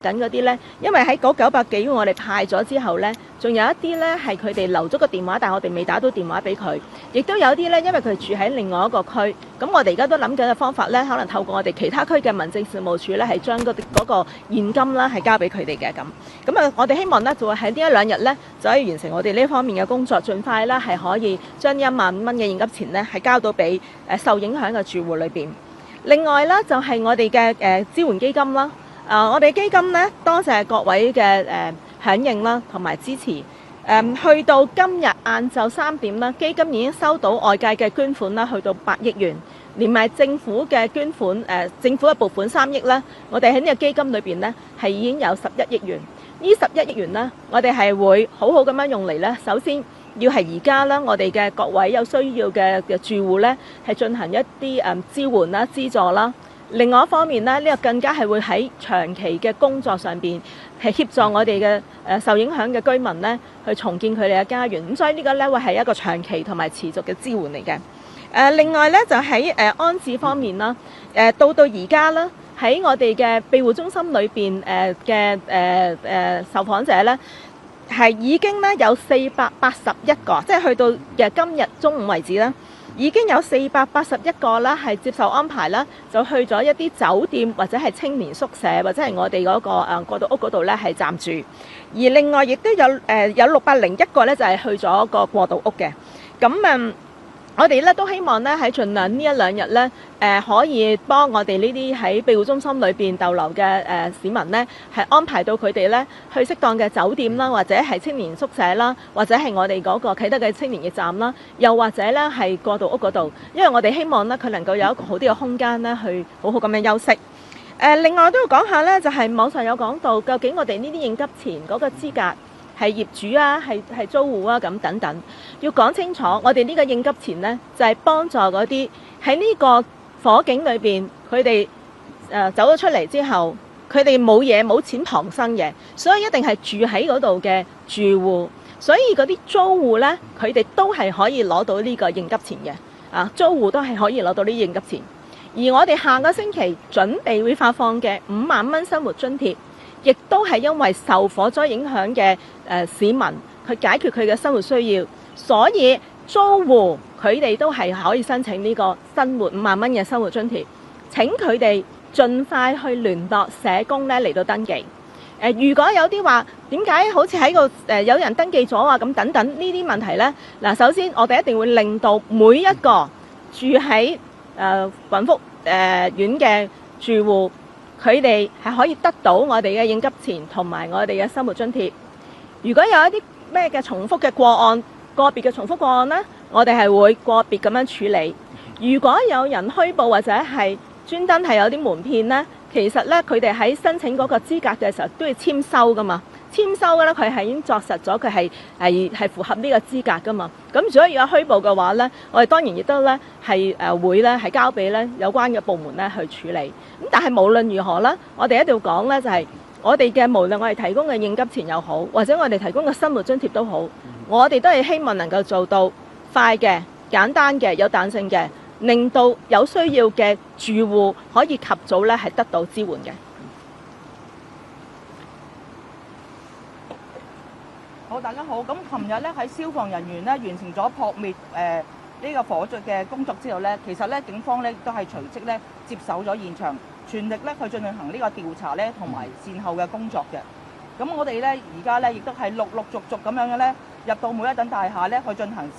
緊嗰啲呢，因為喺嗰900幾我哋派咗之後呢，仲有一啲呢係佢哋留咗個電話，但係我哋未打到電話俾佢，亦都有啲呢，因為佢住喺另外一個區，咁我哋而家都諗緊嘅方法呢，可能透過我哋其他區嘅民政事務處呢，係將嗰個現金啦係交俾佢哋嘅咁啊，我哋希望呢，就會喺呢1、2日呢，就可以完成我哋呢方面嘅工作，盡快啦係可以將呢15000蚊嘅現金錢呢，係交到俾受影響嘅住戶裏邊。另外啦，就係我哋嘅支援基金啦。我哋基金呢，多謝各位嘅響應啦，同埋支持。去到今日晏晝3點啦，基金已經收到外界嘅捐款啦，去到8億元，連埋政府嘅捐款，政府嘅撥款3億啦，我哋喺呢個基金裏邊呢，係已經有11億元。呢11億元呢，我哋係會好好咁樣用嚟呢。首先要係而家啦，我哋嘅各位有需要嘅住戶呢，係進行一啲支援啦、資助啦。另外一方面呢，呢個更加係會喺長期嘅工作上邊係協助我哋嘅受影響嘅居民呢，去重建佢哋嘅家園。咁所以呢個呢，會係一個長期同埋持續嘅支援嚟嘅。另外呢，就喺安置方面啦，到而家啦，喺我哋嘅庇護中心裏邊嘅受訪者呢，係已經呢有481個，即係去到嘅今日中午為止啦。已經有481個啦，係接受安排啦，就去咗一啲酒店或者係青年宿舍，或者係我哋嗰個過渡屋嗰度咧係暫住。而另外亦都有601個咧，就係去咗個過渡屋嘅。咁我哋咧都希望咧喺盡量呢1、2日咧，可以幫我哋呢啲喺庇護中心裏邊逗留嘅市民咧，係安排到佢哋咧去適當嘅酒店啦，或者係青年宿舍啦，或者係我哋嗰個啟德嘅青年驛站啦，又或者咧係過渡屋嗰度，因為我哋希望咧佢能夠有一個好啲嘅空間咧，去好好咁樣休息。另外都要講下咧，就係網上有講到，究竟我哋呢啲應急錢嗰個資格係業主啊，係租戶啊，咁等等，要講清楚。我哋呢個應急錢呢，就係幫助嗰啲喺呢個火警裏邊，佢哋走咗出嚟之後，佢哋冇嘢冇錢傍身嘅，所以一定係住喺嗰度嘅住戶。所以嗰啲租戶呢，佢哋都係可以攞到呢個應急錢嘅。租戶都係可以攞到呢啲應急錢。而我哋下個星期準備會發放嘅5萬蚊生活津貼，亦都係因為受火災影響嘅市民，去解決佢嘅生活需要，所以租戶佢哋都係可以申請呢個生活5萬蚊嘅生活津貼。請佢哋盡快去聯絡社工咧嚟到登記。如果有啲話點解好似喺個有人登記咗啊咁等等呢啲問題呢？嗱，首先我哋一定會令到每一個住喺滾福苑嘅住戶，佢哋係可以得到我哋嘅應急錢同埋我哋嘅生活津貼。如果有一啲咩嘅重複嘅個案，個別嘅重複個案呢，我哋係會個別咁樣處理。如果有人虛報或者係專登係有啲瞞騙呢，其實呢，佢哋喺申請嗰個資格嘅時候都要簽收噶嘛。簽收嘅咧，佢係已經作實咗，佢係符合呢個資格噶嘛。咁如果有虛報嘅話咧，我哋當然亦都咧係會咧係交俾咧有關嘅部門咧去處理。咁但係無論如何啦，我哋一定要講咧就係我哋嘅無論我哋提供嘅應急錢又好，或者我哋提供嘅生活津貼都好，我哋都係希望能夠做到快嘅、簡單嘅、有彈性嘅，令到有需要嘅住戶可以及早咧係得到支援嘅。好，大家好。咁琴日咧喺消防人員咧完成咗撲滅呢個火災嘅工作之後咧，其實咧警方咧都係隨即咧接手咗現場，全力咧去進行呢個調查咧同埋善後嘅工作嘅。咁我哋咧而家咧亦都係陸續咁樣嘅咧入到每一棟大廈咧去進行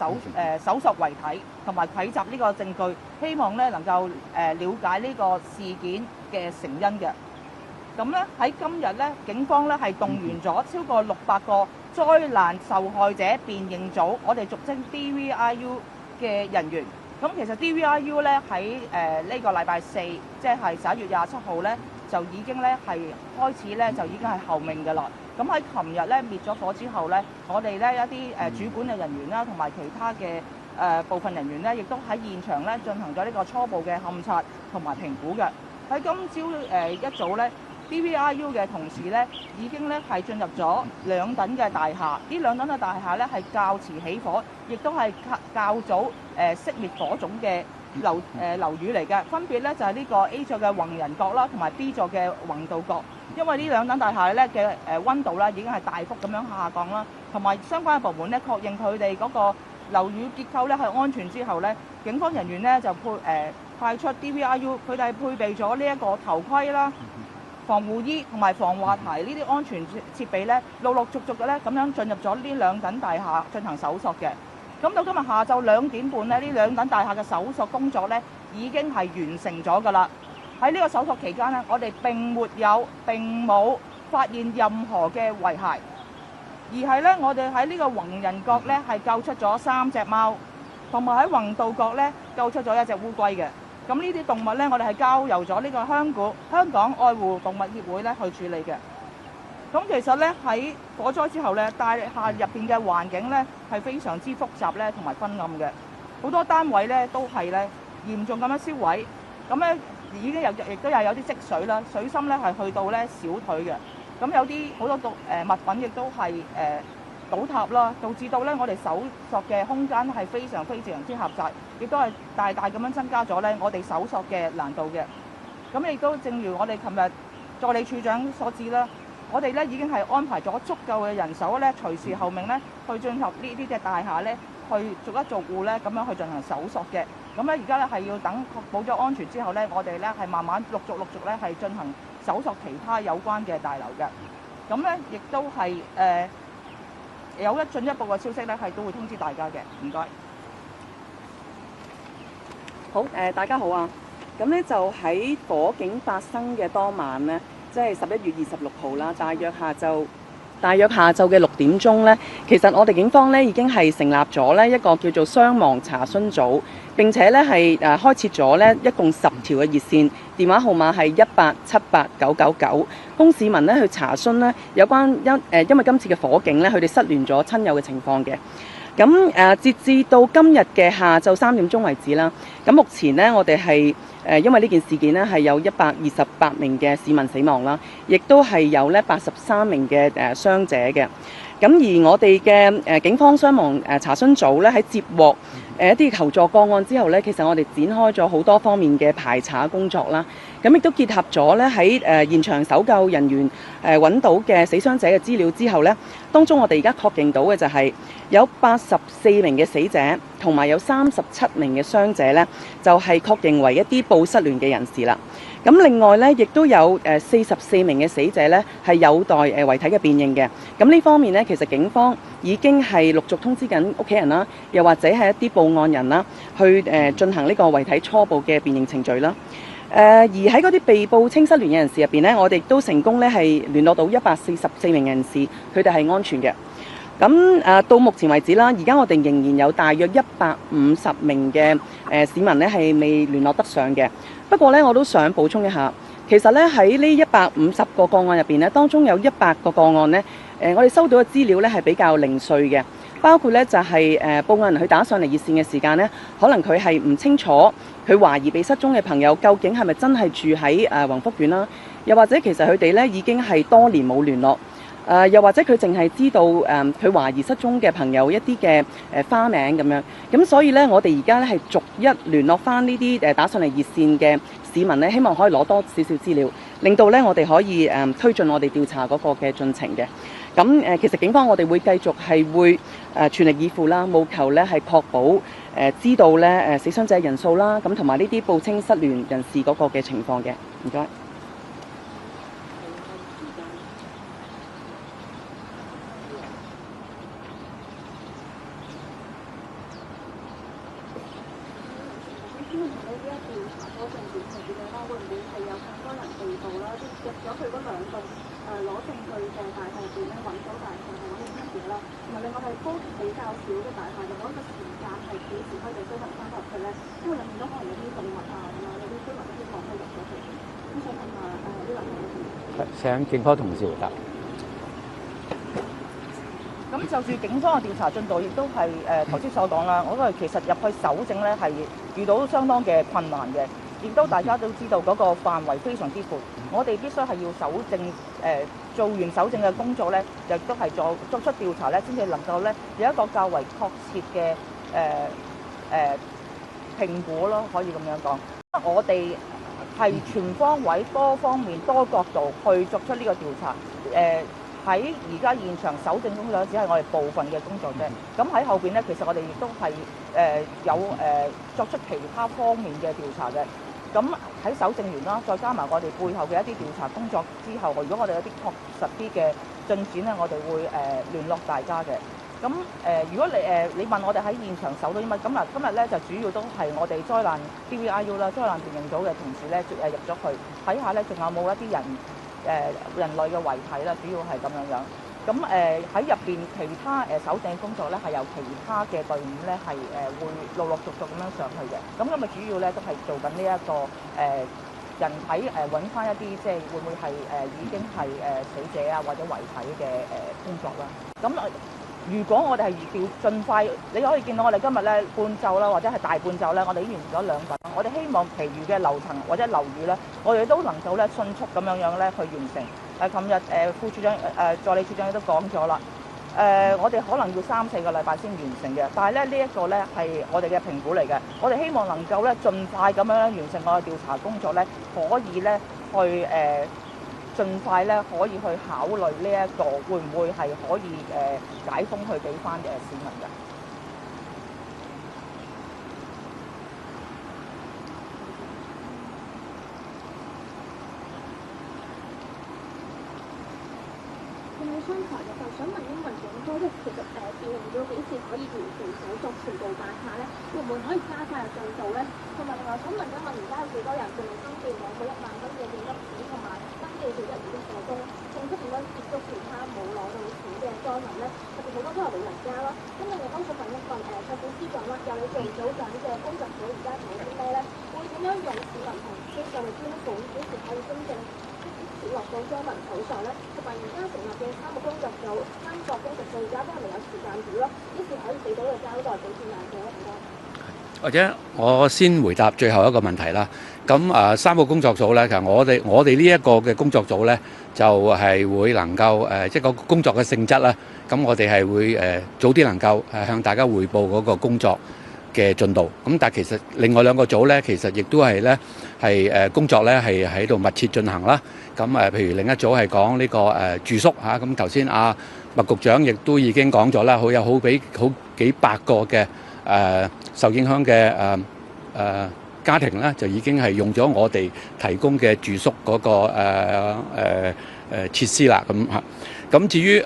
搜索遺體同埋蒐集呢個證據，希望咧能夠了解呢個事件嘅成因嘅。咁咧喺今日咧，警方咧係動員咗超過600個災難受害者辨認組，我哋俗稱 DVIU 嘅人員。咁其實 DVIU 咧喺呢個禮拜4，即係11月27號咧，就已經咧係開始咧就已經係候命㗎啦。咁喺琴日咧滅咗火之後咧，我哋咧一啲主管嘅人員啦，同埋其他嘅部分人員咧，亦都喺現場咧進行咗呢個初步嘅勘察同埋評估嘅。喺今朝一早咧。DVIU 嘅同事咧已經咧係進入咗2棟嘅大廈，呢2棟嘅大廈咧係較遲起火，亦都係較早熄滅火種嘅樓宇嚟嘅，分別咧就係呢個 A 座嘅宏仁閣啦，同埋 B 座嘅宏道閣。因為呢兩棟大廈咧嘅溫度咧已經係大幅咁樣下降啦，同埋相關嘅部門咧確認佢哋嗰個樓宇結構咧係安全之後咧，警方人員咧就派出 DVRU， 佢哋配備咗呢一個頭盔啦、防護衣同埋防滑鞋呢啲安全設備咧，陸陸續續嘅咧咁樣進入咗呢兩棟大廈進行搜索嘅。咁到今日下晝2點半咧，呢兩棟大廈嘅搜索工作咧已經係完成咗㗎啦。喺呢個搜索期間咧，我哋並冇發現任何嘅遺骸，而係咧我哋喺呢個宏仁閣咧係救出咗3隻貓，同埋喺宏道閣咧救出咗1隻烏龜嘅。咁呢啲動物咧，我哋係交由咗呢個香港愛護動物協會咧去處理嘅。咁其實咧喺火災之後咧，大廈入邊嘅環境咧係非常之複雜咧，同埋昏暗嘅。好多單位咧都係咧嚴重咁樣燒毀，咁咧亦都有啲積水啦，水深咧係去到咧小腿嘅。咁有啲好多物品亦都係倒塌啦，導致到咧我哋搜索嘅空間係非常之狹窄，亦都係大咁樣增加咗咧我哋搜索嘅難度嘅。咁亦都正如我哋琴日助理處長所指啦，我哋咧已經係安排咗足夠嘅人手咧，隨時候命咧去進入呢啲嘅大廈咧，去逐一逐戶咧咁樣去進行搜索嘅。咁咧而家咧係要等確保咗安全之後咧，我哋咧係慢慢陸續咧係進行搜索其他有關嘅大樓嘅。咁咧亦都係有進一步嘅消息咧，係都會通知大家嘅。唔該。好，大家好啊！咁咧就喺火警發生嘅當晚咧，即係11月26號啦，大約下晝嘅6點鐘咧，其實我哋警方咧已經係成立咗咧一個叫做傷亡查詢組，並且咧係開設咗咧一共10條嘅熱線，電話號碼係1878999，供市民咧去查詢咧有關因為今次嘅火警咧，佢哋失聯咗親友嘅情況嘅。咁截至到今日嘅下晝3點鐘為止啦，咁目前呢，我哋係因為呢件事件呢，係有128名嘅市民死亡啦，亦都係有咧83名嘅傷者嘅。咁而我哋嘅警方傷亡查詢組咧喺接獲一啲求助個案之後咧，其實我哋展開咗好多方面嘅排查工作啦。咁亦都結合咗咧喺現場搜救人員揾到嘅死傷者嘅資料之後咧，當中我哋而家確認到嘅就係有84名嘅死者，同埋有37名嘅傷者咧，就係確認為一啲報失聯嘅人士啦。咁另外咧，亦都有44名嘅死者咧係有待遺體嘅辨認嘅。咁呢方面咧，其實警方已經係陸續通知緊屋企人啦，又或者係一啲報案人啦，去進行呢個遺體初步嘅辨認程序啦。而喺嗰啲被報稱失聯嘅人士入邊咧，我哋都成功咧係聯絡到144名人士，佢哋係安全嘅。咁到目前為止啦，而家我哋仍然有大約150名嘅市民咧係未聯絡得上嘅。不過咧，我都想補充一下，其實咧喺呢150個個案入邊咧，當中有100個個案咧，我哋收到嘅資料咧係比較零碎嘅，包括咧就係報案人佢打上嚟熱線嘅時間咧，可能佢係唔清楚佢懷疑被失蹤嘅朋友究竟係咪真係住喺宏福苑啦，又或者其實佢哋咧已經係多年冇聯絡。又或者佢淨係知道佢懷疑失蹤嘅朋友一啲嘅花名咁樣，咁所以咧我哋而家咧係逐一聯絡翻呢啲打上嚟熱線嘅市民咧，希望可以攞多少少資料，令到咧我哋可以推進我哋調查嗰個嘅進程嘅。咁其實警方我哋會繼續係會全力以赴啦，務求咧係確保知道咧死傷者人數啦，咁同埋呢啲報稱失聯人士嗰個嘅情況嘅。唔該。請警方同事回答。咁就住警方嘅調查進度，亦都係頭先所講啦。我覺得其實入去搜證咧係遇到相當嘅困難嘅，亦都大家都知道嗰個範圍非常之闊。我哋必須係要搜證做完搜證嘅工作咧，亦都係作出調查咧，先至能夠咧有一個較為確切嘅評估咯，可以咁樣講。我哋係全方位、多方面、多角度去作出呢個調查。喺而家現場搜證工作只係我哋部分嘅工作啫。咁喺後邊咧，其實我哋亦都係有作出其他方面嘅調查嘅。咁喺搜證完啦，再加埋我哋背後嘅一啲調查工作之後，如果我哋有啲確實啲嘅進展咧，我哋會聯絡大家嘅。咁如果你問我哋喺現場搜到啲乜，咁嗱今日咧就主要都係我哋災難 DVIU 啦，災難辨認組嘅同事咧入咗去睇下咧，仲有冇一啲人類嘅遺體啦，主要係咁樣。咁喺入邊其他搜證工作咧係由其他嘅隊伍咧係會陸陸續續咁樣上去嘅。咁今日主要咧都係做緊呢一個人體揾翻一啲即係會唔會係已經係死者啊或者遺體嘅工作啦。咁如果我哋係盡快，你可以見到我哋今日咧半晝啦，或者係大半晝咧，我哋已經完咗2份。我哋希望其餘嘅樓層或者樓宇咧，我哋都能夠咧迅速咁樣咧去完成。琴日副處長助理處長亦都講咗啦。我哋可能要3-4個禮拜先完成嘅，但係咧呢一個咧係我哋嘅評估嚟嘅。我哋希望能夠咧盡快咁樣完成我哋調查工作咧，可以咧去盡快咧可以去考慮呢一個會唔會係可以解封去俾翻市民嘅。商台嘅就想問一問警方，即係其實辯論咗幾時可以完成手續全部辦下咧？會唔會可以加快個進度咧？同埋另外想問一問，而家有幾多人仲未登記攞到1萬蚊嘅應急錢，同埋登記咗1年嘅社工，政府點樣接觸其他冇攞到錢嘅災民咧？特別好多都係老人家啦。咁另外都想問一問財政司長啦，由你做組長嘅工作組而家做啲咩咧？會點樣用市民同機構嘅捐款，幾時可以真正落到災民手上咧？同埋而家成立嘅3個工作組而家都係未有時間表咯，幾時可以俾到個交代俾市民嘅咧？唔該。或者我先回答最後一個問題啦。咁3個工作組咧，其實我哋呢一個嘅工作組咧，就係會能夠即係個工作嘅性質啦。咁我哋係會早啲能夠向大家匯報嗰個工作嘅進度。咁但係其實另外2個組咧，其實亦都係咧係工作咧係喺度密切進行啦。咁譬如另一組係講呢個住宿嚇。咁頭先麥局長亦都已經講咗啦，有好幾百個嘅受影響嘅家庭咧，就已經係用咗我哋提供嘅住宿嗰個設施啦。咁至於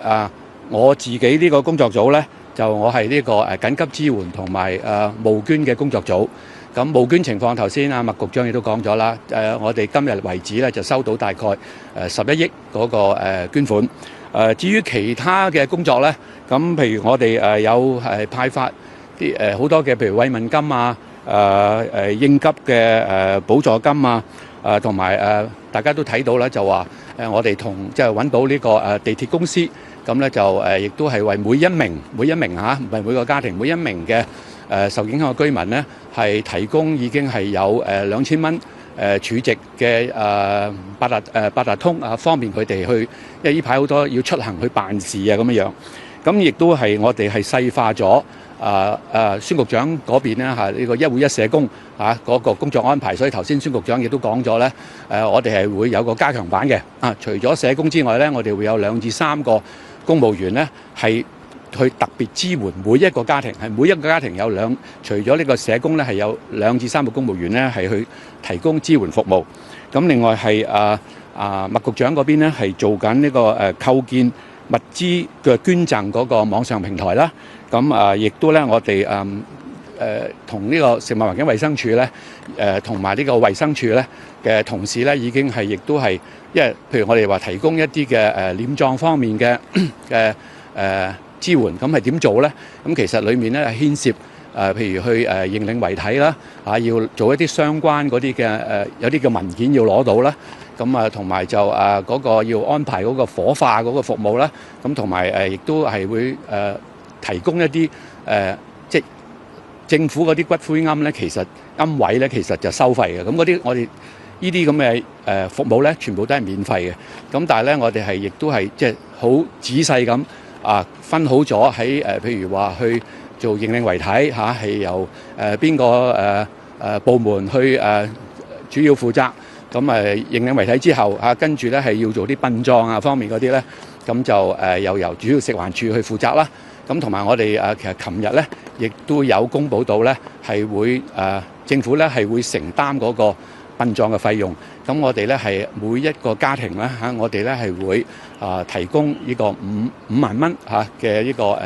我自己呢個工作組咧，就我係呢個緊急支援同埋募捐嘅工作組。咁募捐情況頭先麥局長亦都講咗啦。我哋今日為止咧就收到大概11億嗰個捐款。至於其他嘅工作咧，咁譬如我哋有派發啲好多嘅，譬如慰問金啊、應急嘅補助金啊，同埋大家都睇到啦，就話我哋即係揾到呢個地鐵公司，咁咧就亦都係為每一名嚇，唔係每個家庭，每一名嘅受影響嘅居民咧，係提供已經係有2000蚊儲值嘅八達通啊，方便佢哋去，因為呢排好多要出行去辦事啊咁樣。咁亦都係我哋係細化咗孫局長嗰邊咧嚇呢個一會一社工嚇嗰個工作安排，所以頭先孫局長亦都講咗咧，我哋係會有個加強版嘅除咗社工之外咧，我哋會有2至3個公務員咧係去特別支援每一個家庭，係每一個家庭有除咗呢個社工咧係有2至3個公務員咧係去提供支援服務。咁另外係麥局長嗰邊咧係做緊呢個構建物資嘅捐贈嗰個網上平台啦。咁亦都咧我哋同呢個食物環境衞生署咧同埋呢個衛生署咧嘅同事咧已經係亦都係，因為譬如我哋話提供一啲嘅殮葬方面嘅支援，咁係點做咧？咁其實裡面咧係牽涉譬如去認領遺體啦，要做一啲相關嗰啲嘅有啲嘅文件要攞到啦。咁同埋就嗰個要安排嗰個火化嗰個服務啦。咁同埋亦都係會提供一啲即係政府嗰啲骨灰龕咧，其實龕位咧其實就收費嘅。咁嗰啲我哋呢啲咁嘅服務咧，全部都係免費嘅。咁但係咧，我哋係亦都係即係好仔細咁分好咗喺譬如話去做認領遺體嚇，係由邊個部門去主要負責。咁認領遺體之後跟住咧係要做啲殯葬方面嗰啲咧，咁就又由主要食環署去負責啦。咁同埋我哋其實琴日咧亦都有公佈到咧係會政府咧係會承擔嗰個殯葬嘅費用。咁我哋咧係每一個家庭咧我哋咧係會提供呢個5萬蚊嘅呢個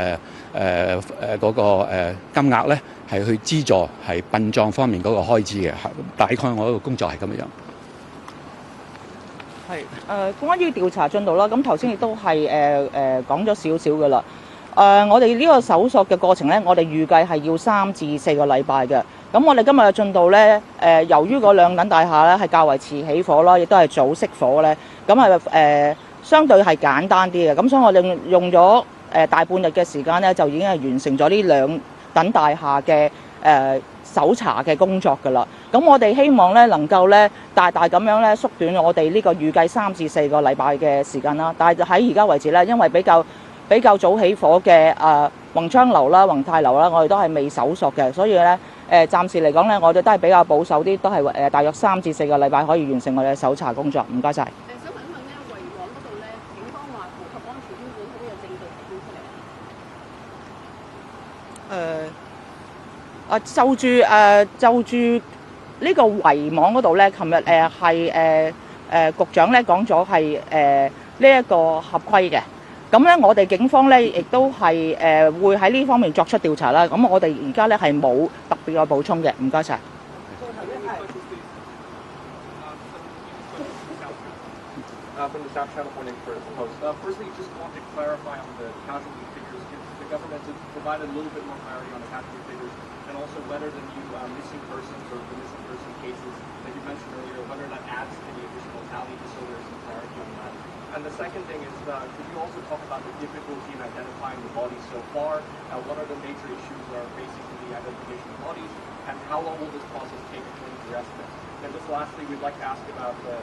嗰個金額咧係去資助係殯葬方面嗰個開支嘅。大概我個工作係咁樣。係關於調查進度啦，咁頭先亦都係講咗少少嘅啦。我哋呢個搜索嘅過程咧，我哋預計係要3至4個禮拜嘅。咁我哋今日嘅進度咧，由於嗰2棟大廈咧係較為遲起火啦，亦都係早熄火咧，咁係相對係簡單啲嘅。咁所以我哋用咗大半日嘅時間咧，就已經係完成咗呢2棟大廈嘅搜查嘅工作㗎啦。咁我哋希望咧能夠咧大大咁樣咧縮短我哋呢個預計3至4個禮拜嘅時間啦。但係喺而家為止咧，因為比較早起火嘅宏昌樓啦、宏泰樓啦，我哋都係未搜索嘅，所以咧暫時嚟講咧，我哋都係比較保守啲，都係大約3至4個禮拜可以完成我哋嘅搜查工作。唔該晒。想問一問咧，維港嗰度咧，警方話符合安全標準，呢個證據提供出嚟。就住呢個圍網嗰度咧，琴日係局長咧講咗係呢一個合規嘅。咁咧，我哋警方咧亦都係會喺呢方面作出調查啦。咁我哋而家咧係冇特別嘅補充嘅。唔該晒。From the South China Morning Post. Firstly, just want to clarify on the casualty figures. The government has provided a little bit more clarity on the casualty figures, and also whether the new missing persons or the missing person cases that you mentioned earlier, whether that adds to the additional tally, just so there's some clarity on that. And the second thing is, could you also talk about the difficulty in identifying the bodies so far? What are the major issues that are facing the identification of bodies, and how long will this process take between the residents? And just lastly, we'd like to ask about the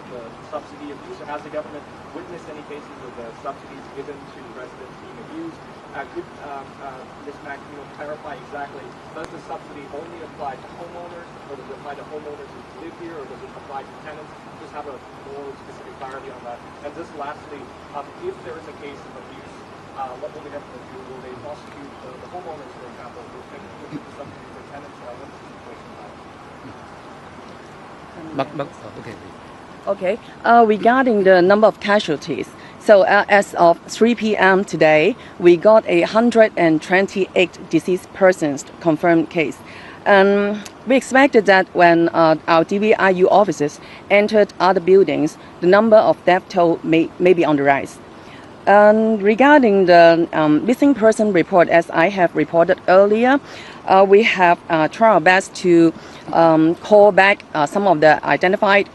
subsidy abuse. Has the government witnessed any cases of the subsidies given to residents being abused? Could Ms. Mack clarify exactly, does the subsidy only apply to homeowners, or does it apply to homeowners who live here, or does it apply to tenants? Just have a more specific clarity on that. And just lastly, if there is a case of abuse, what will the government do? Will they prosecute the homeowners, for example, who are taking the subsidy for tenants? What's the situation like? Okay. Regarding the number of casualties, so as of 3 p.m. today, we got 128 deceased persons confirmed case. We expected that when our DVIU officers entered other buildings, the number of death toll may be on the rise. Regarding the missing person report, as I have reported earlier, we have tried our best to call back some of the identified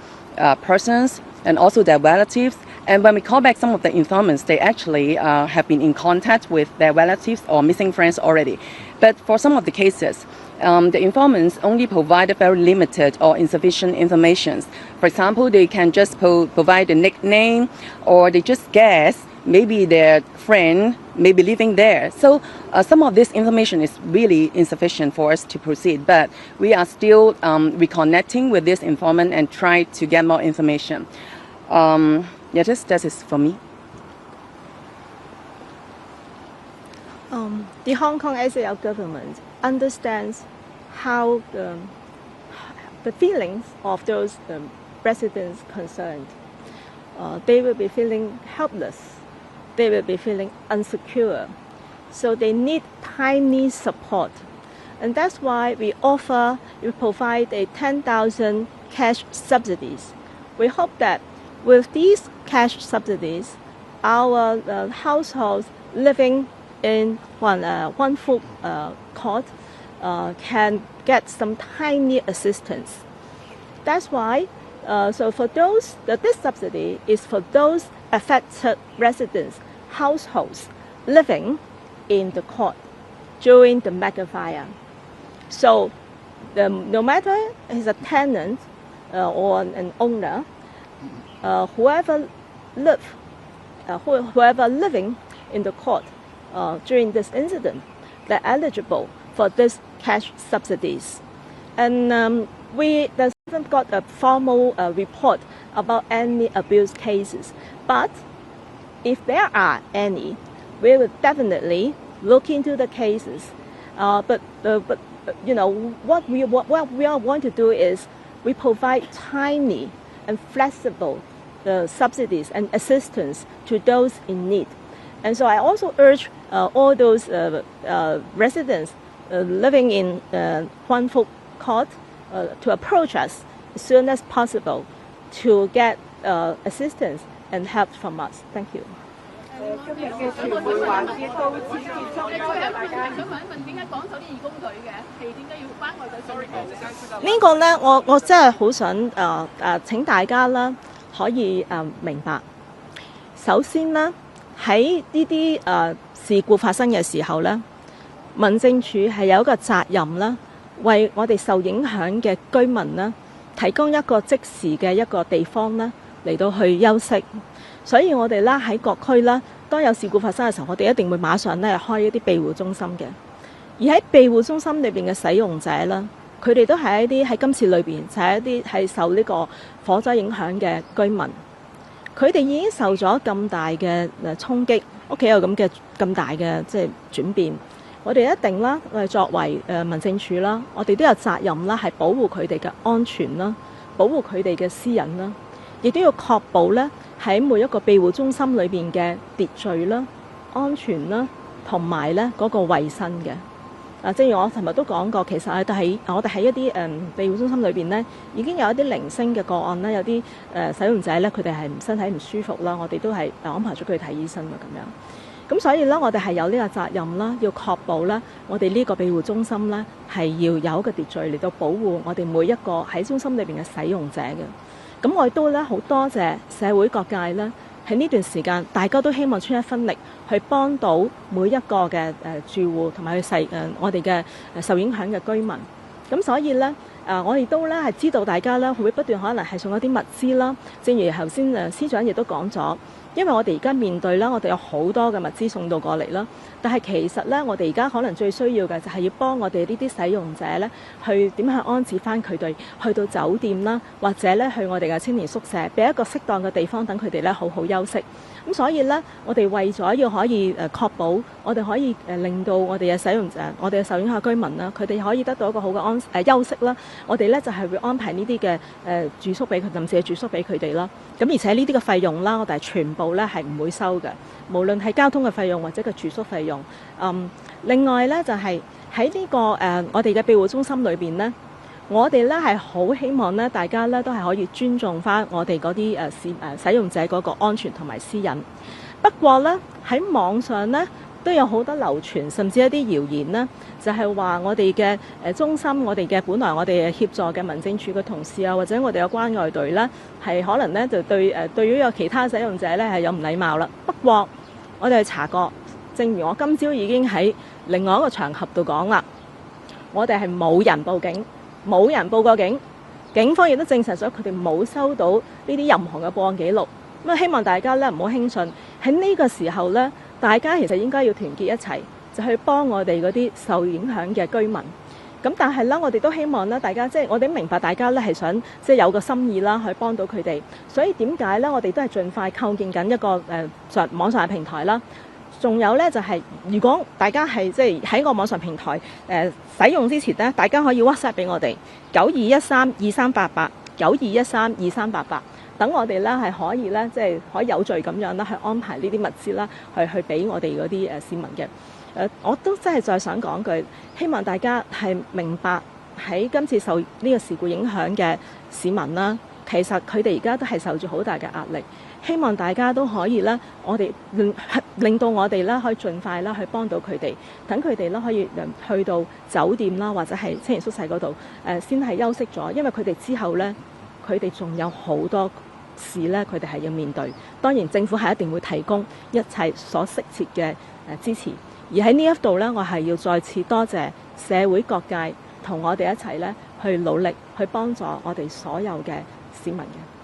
persons and also their relatives. And when we call back some of the informants, they actually have been in contact with their relatives or missing friends already. But for some of the cases, the informants only provided very limited or insufficient information. For example, they can just provide a nickname, or they just guess maybe their friend may be living there. So some of this information is really insufficient for us to proceed, but we are still reconnecting with this informant and try to get more information. That is for me. The Hong Kong SAR government understands how the feelings of those residents concerned. They will be feeling helpless. They will be feeling insecure. So they need timely support. And that's why we provide a 10,000 cash subsidies. We hope that with these cash subsidies, our households living in one food court can get some timely assistance. That's why, so for those, this subsidy is for those affected residents, households living in the court during the mega fire. So no matter he's a tenant or an owner, whoever living in the court during this incident, they're eligible for this cash subsidies. And we haven't got a formal report about any abuse cases, but if there are any, we will definitely look into the cases. But you know, what we are going to do is we provide tiny and flexible subsidies and assistance to those in need. And so I also urge all those residents living in Huan Phuc Court to approach us as soon as possible to get assistance and help from us. Thank you. 今日嘅傳媒環節到此結束，多謝大家。想問一問點解講手啲義工隊嘅係點解要關愛隊送嘅？呢個呢，我真係好想請大家啦，可以明白。首先呢，喺呢啲事故發生嘅時候呢，民政處係有一個責任啦，為我哋受影響嘅居民啦，提供一個即時嘅一個地方啦，嚟到去休息。所以我哋啦喺各區啦，當有事故發生嘅時候，我哋一定會馬上咧開一啲庇護中心嘅。而喺庇護中心裏邊嘅使用者啦，佢哋都係一啲喺今次裏邊就係一啲係受呢個火災影響嘅居民。佢哋已經受咗咁大嘅衝擊，屋企有咁大嘅即係轉變。我哋一定啦，我哋作為民政處啦，我哋都有責任啦，係保護佢哋嘅安全啦，保護佢哋嘅私隱啦，亦都要確保咧喺每一個庇護中心裏邊嘅秩序啦、安全啦，同埋咧嗰個衞生嘅。正如我尋日都講過，其實我哋喺一啲庇護中心裏邊咧，已經有一啲零星嘅個案啦，有啲使用者咧，佢哋係身體唔舒服啦，我哋都係安排咗佢去睇醫生嘅咁樣。咁所以咧，我哋係有呢個責任啦，要確保咧，我哋呢個庇護中心咧係要有一個秩序嚟到保護我哋每一個喺中心裏邊嘅使用者嘅。咁我亦都咧好多謝社會各界咧喺呢段時間，大家都希望出一分力去幫到每一個嘅住戶同埋我哋嘅受影響嘅居民。咁所以咧我亦都咧係知道大家咧會不斷可能係送一啲物資啦。正如頭先司長亦都講咗，因為我哋而家面對啦，我哋有好多嘅物資送到過嚟啦。但係其實咧，我哋而家可能最需要嘅就係要幫我哋呢啲使用者咧，去點樣安置翻佢哋去到酒店啦，或者咧去我哋嘅青年宿舍，俾一個適當嘅地方等佢哋咧好好休息。咁所以咧，我哋為咗要可以確保我哋可以令到我哋嘅使用者、我哋嘅受影響居民啦，佢哋可以得到一個好嘅休息啦。我哋咧就係會安排呢啲嘅住宿俾佢，甚至係住宿俾佢哋啦。咁而且呢啲嘅費用啦，我哋係全部咧係唔會收嘅，無論係交通嘅費用或者個住宿費用。另外咧就係喺呢個我哋嘅庇護中心裏邊咧，我哋咧係好希望咧大家咧都係可以尊重翻我哋嗰啲使用者嗰個安全同埋私隱。不過咧喺網上咧都有好多流傳，甚至一啲謠言呢，就係話我哋嘅中心，我哋嘅本來我哋協助嘅民政處嘅同事啊，或者我哋嘅關愛隊咧，係可能咧就對於有其他使用者咧係有唔禮貌啦。不過我哋去查過。正如我今朝已經喺另外一個場合度講啦，我哋係冇人報警，冇人報過警，警方亦都證實咗佢哋冇收到呢啲任何嘅報案記錄。咁希望大家咧唔好輕信，喺呢個時候咧，大家其實應該要團結一齊，就去幫我哋嗰啲受影響嘅居民。咁但係咧，我哋都希望咧，大家即係我哋明白大家咧係想即係有個心意啦，去幫到佢哋。所以點解咧，我哋都係盡快構建緊一個網上嘅平台啦。仲有咧就係，如果大家係即係喺個網上平台使用之前咧，大家可以 WhatsApp 俾我哋92132388，92132388，等我哋咧係可以咧即係可以有序咁樣啦，去安排呢啲物資啦，去俾我哋嗰啲市民嘅。我都真係再想講句，希望大家係明白喺今次受呢個事故影響嘅市民啦，其實佢哋而家都係受住好大嘅壓力。希望大家都可以咧，我哋令到我哋咧可以盡快啦去幫到佢哋，等佢哋咧可以去到酒店啦，或者係青年宿舍嗰度先係休息咗，因為佢哋之後咧，佢哋仲有好多事咧，佢哋係要面對。當然政府係一定會提供一切所適切嘅支持，而喺呢一度咧，我係要再次多謝社會各界同我哋一齊咧去努力去幫助我哋所有嘅市民嘅。